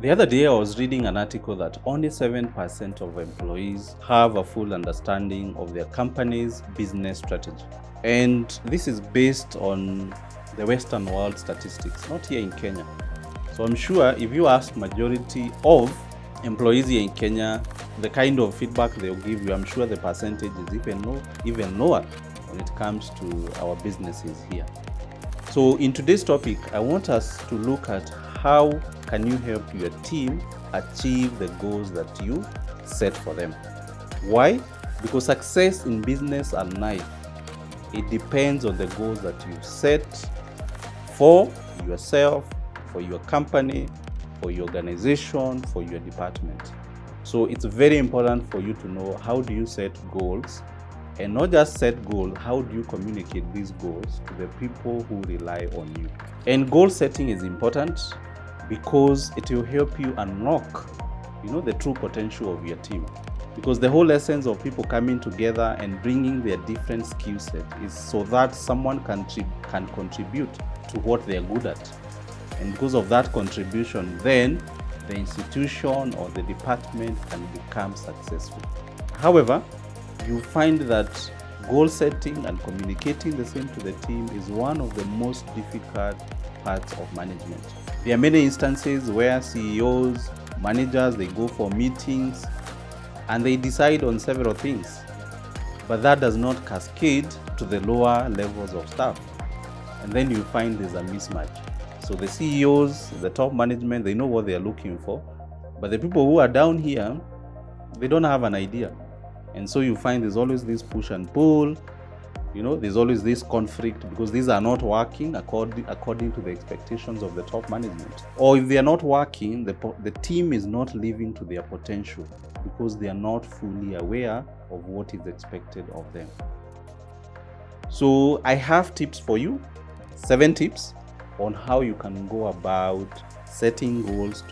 The other day I was reading an article that only 7% of employees have a full understanding of their company's business strategy. And this is based on the Western world statistics, not here in Kenya. So I'm sure if you ask majority of employees here in Kenya, the kind of feedback they'll give you, I'm sure the percentage is even lower when it comes to our businesses here. So in today's topic, I want us to look at how can you help your team achieve the goals that you set for them. Why? Because success in business and life, it depends on the goals that you set for yourself, for your company, for your organization, for your department. So it's very important for you to know how do you set goals, and not just set goals, how do you communicate these goals to the people who rely on you. And goal setting is important because it will help you unlock, the true potential of your team. Because the whole essence of people coming together and bringing their different skill set is so that someone can contribute to what they are good at. And because of that contribution, then the institution or the department can become successful. However, you find that goal setting and communicating the same to the team is one of the most difficult parts of management. There are many instances where CEOs, managers, they go for meetings and they decide on several things, but that does not cascade to the lower levels of staff. And then you find there's a mismatch. So the CEOs, the top management, they know what they are looking for, but the people who are down here, they don't have an idea. And so you find there's always this push and pull, there's always this conflict because these are not working according to the expectations of the top management. Or if they are not working, the team is not living to their potential because they are not fully aware of what is expected of them. So I have tips for you, 7 tips on how you can go about setting goals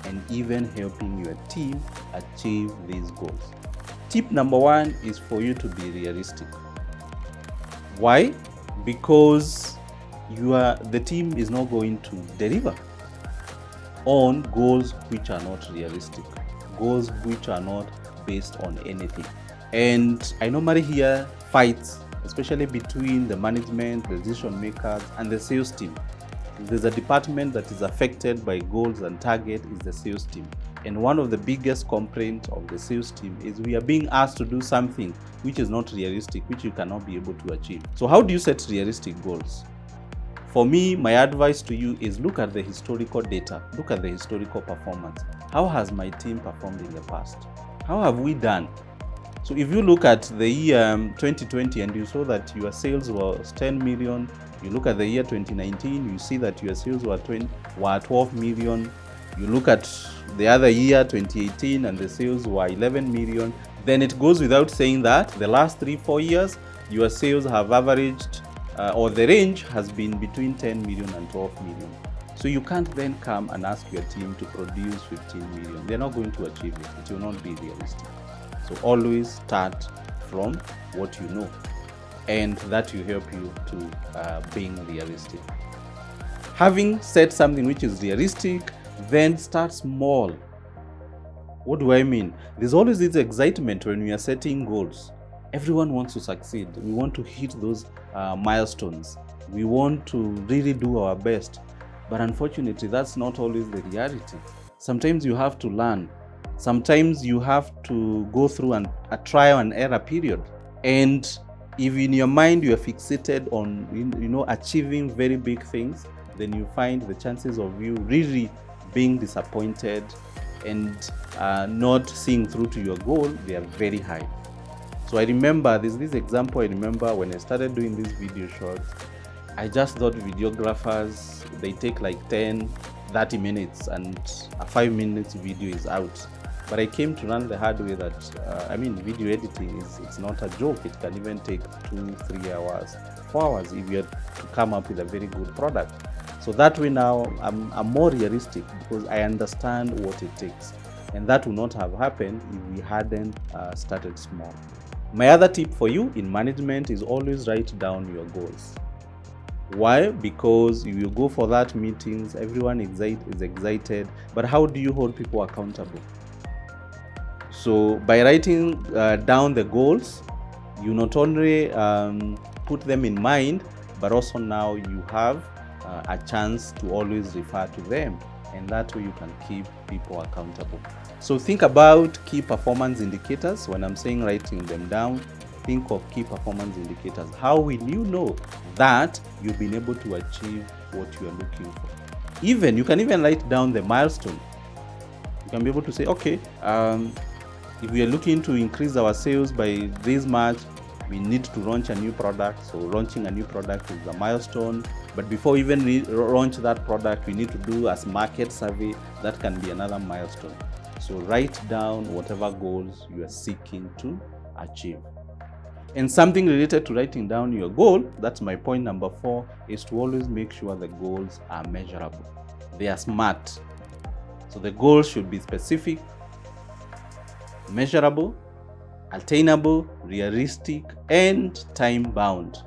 and even helping your team achieve these goals. Tip number 1 is for you to be realistic. Why? Because the team is not going to deliver on goals which are not realistic, goals which are not based on anything. And I normally hear fights, especially between the management, the decision makers, and the sales team. If there's a department that is affected by goals and target, is the sales team. And one of the biggest complaints of the sales team is we are being asked to do something which is not realistic, which you cannot be able to achieve. So how do you set realistic goals? For me, my advice to you is look at the historical data, look at the historical performance. How has my team performed in the past? How have we done? So if you look at the year 2020 and you saw that your sales was 10 million, you look at the year 2019, you see that your sales were 12 million. You look at the other year, 2018, and the sales were 11 million. Then it goes without saying that the last 3-4 years, your sales have averaged, or the range has been between 10 million and 12 million. So you can't then come and ask your team to produce 15 million. They're not going to achieve it. It will not be realistic. So always start from what you know, and that will help you to being realistic. Having said something which is realistic, then start small. What do I mean? There's always this excitement when we are setting goals. Everyone wants to succeed. We want to hit those milestones. We want to really do our best. But unfortunately, that's not always the reality. Sometimes you have to learn. Sometimes you have to go through a trial and error period. And if in your mind you are fixated on achieving very big things, then you find the chances of you really being disappointed and not seeing through to your goal, they are very high. So I remember there's this example. I remember when I started doing these video shots, I just thought videographers, they take like 10-30 minutes and a 5-minute video is out. But I came to learn the hard way that video editing it's not a joke. It can even take 2-3 hours, 4 hours if you are to come up with a very good product. So that way now I'm more realistic because I understand what it takes, and that would not have happened if we hadn't started small. My other tip for you in management is always write down your goals. Why? Because you go for that meetings, everyone is excited, but how do you hold people accountable? So by writing down the goals, you not only put them in mind, but also now you have a chance to always refer to them, and that way you can keep people accountable. So think about key performance indicators. When I'm saying writing them down, think of key performance indicators. How will you know that you've been able to achieve what you are looking for? You can even write down the milestone. You can be able to say, okay, if we are looking to increase our sales by this much, we need to launch a new product. So launching a new product is a milestone. But before even we launch that product, we need to do a market survey. That can be another milestone. So write down whatever goals you are seeking to achieve. And something related to writing down your goal, that's my point number 4, is to always make sure the goals are measurable. They are SMART. So the goals should be specific, measurable, attainable, realistic, and time-bound.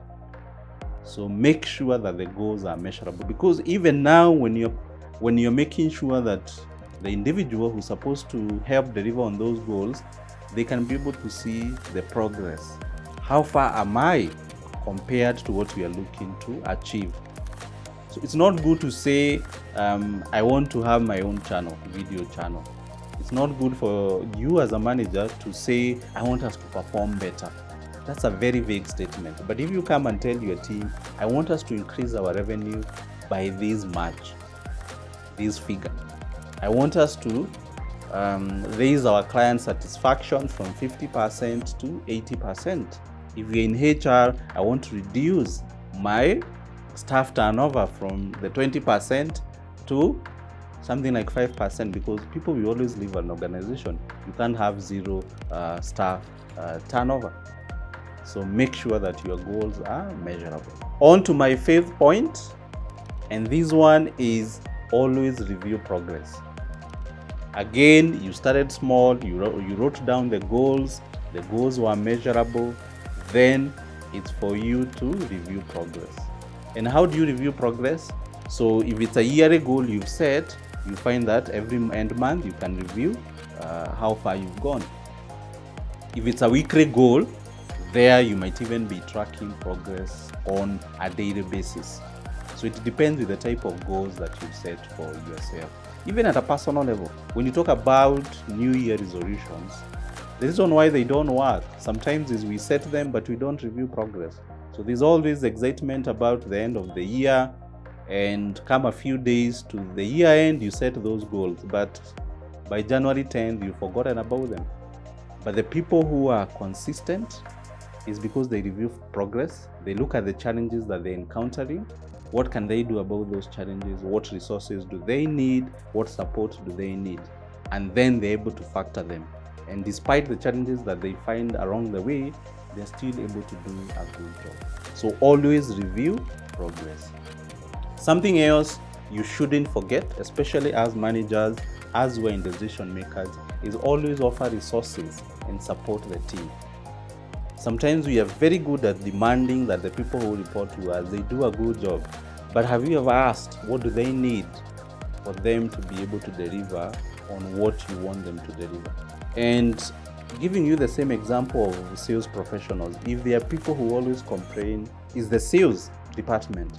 So make sure that the goals are measurable, because even now when you're making sure that the individual who's supposed to help deliver on those goals, they can be able to see the progress. How far am I compared to what we are looking to achieve? So it's not good to say, I want to have my own channel, video channel. It's not good for you as a manager to say, I want us to perform better. That's a very vague statement. But if you come and tell your team, I want us to increase our revenue by this much, this figure. I want us to raise our client satisfaction from 50% to 80%. If we're in HR, I want to reduce my staff turnover from the 20% to something like 5%, because people will always leave an organization. You can't have zero staff turnover. So make sure that your goals are measurable. On to my 5th point, and this one is always review progress. Again, you started small, you wrote down the goals were measurable, then it's for you to review progress. And how do you review progress? So if it's a yearly goal you've set, you find that every end month you can review how far you've gone. If it's a weekly goal, there you might even be tracking progress on a daily basis. So it depends with the type of goals that you set for yourself. Even at a personal level, when you talk about New Year resolutions, the reason why they don't work sometimes is we set them but we don't review progress. So there's always excitement about the end of the year, and come a few days to the year end, you set those goals, but by January 10th, you've forgotten about them. But the people who are consistent is because they review progress, they look at the challenges that they're encountering, what can they do about those challenges, what resources do they need, what support do they need, and then they're able to factor them. And despite the challenges that they find along the way, they're still able to do a good job. So always review progress. Something else you shouldn't forget, especially as managers, as we're in decision makers, is always offer resources and support the team. Sometimes we are very good at demanding that the people who report to us, they do a good job. But have you ever asked, what do they need for them to be able to deliver on what you want them to deliver? And giving you the same example of sales professionals, if there are people who always complain, is the sales department.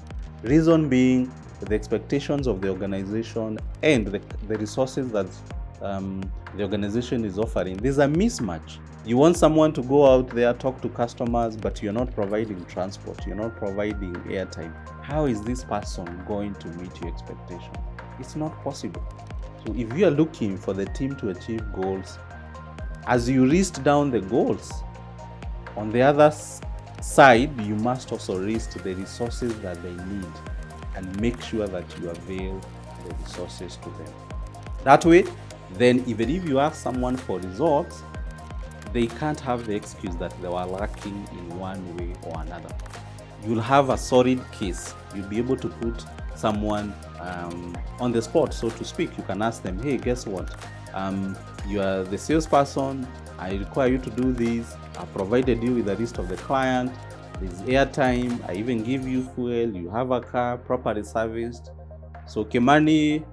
Reason being the expectations of the organization and the resources that the organization is offering. There's a mismatch. You want someone to go out there, talk to customers, but you're not providing transport, you're not providing airtime. How is this person going to meet your expectation? It's not possible. So if you are looking for the team to achieve goals, as you list down the goals, on the other side, you must also list the resources that they need and make sure that you avail the resources to them. That way, then even if you ask someone for results, they can't have the excuse that they were lacking in one way or another. You'll have a solid case. You'll be able to put someone on the spot, so to speak. You can ask them, hey, guess what? You are the salesperson. I require you to do this. I provided you with a list of the client. there's airtime, I even give you fuel, you have a car properly serviced. So Kimani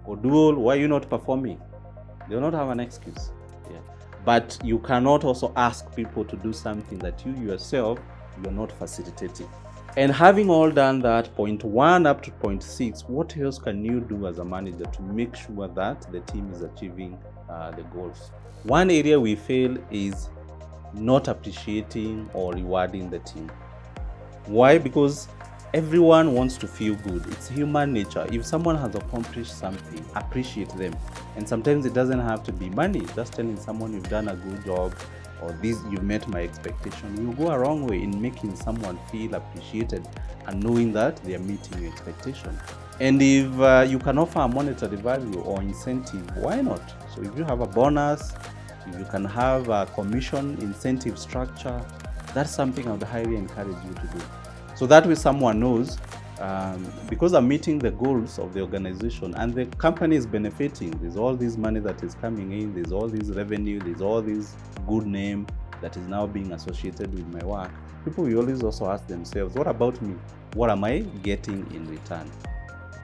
or Dual, why are you not performing? They will not have an excuse. Yeah. But you cannot also ask people to do something that you yourself, you're not facilitating. And having all done that, point 1 up to point 6, what else can you do as a manager to make sure that the team is achieving the goals? One area we fail is not appreciating or rewarding the team. Why? Because everyone wants to feel good. It's human nature. If someone has accomplished something, appreciate them. And sometimes it doesn't have to be money. Just telling someone you've done a good job, or this, you met my expectation, you go a long way in making someone feel appreciated and knowing that they are meeting your expectation. And if you can offer a monetary value or incentive, why not? So if you have a bonus, if you can have a commission incentive structure, that's something I would highly encourage you to do. So that way someone knows, because I'm meeting the goals of the organization and the company is benefiting, there's all this money that is coming in, there's all this revenue, there's all this good name that is now being associated with my work. People will always also ask themselves, what about me? What am I getting in return?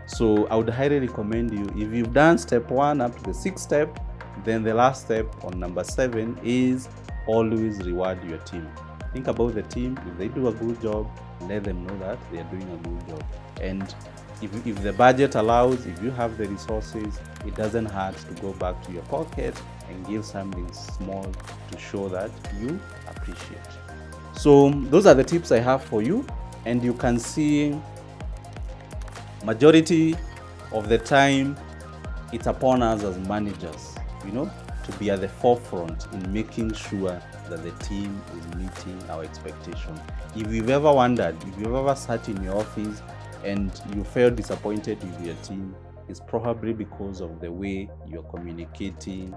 So I would highly recommend you, if you've done step 1 up to the 6th step, then the last step on number 7 is always reward your team. Think about the team. If they do a good job, let them know that they are doing a good job. And if the budget allows, if you have the resources, it doesn't hurt to go back to your pocket and give something small to show that you appreciate. So those are the tips I have for you. And you can see majority of the time it's upon us as managers, to be at the forefront in making sure that the team is meeting our expectation. If you've ever wondered, if you've ever sat in your office and you felt disappointed with your team, it's probably because of the way you're communicating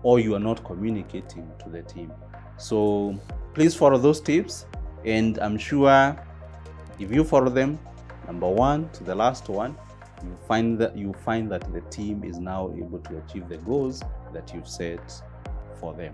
or you are not communicating to the team. So please follow those tips, and I'm sure if you follow them, number 1 to the last one, you find that the team is now able to achieve the goals that you've set for them.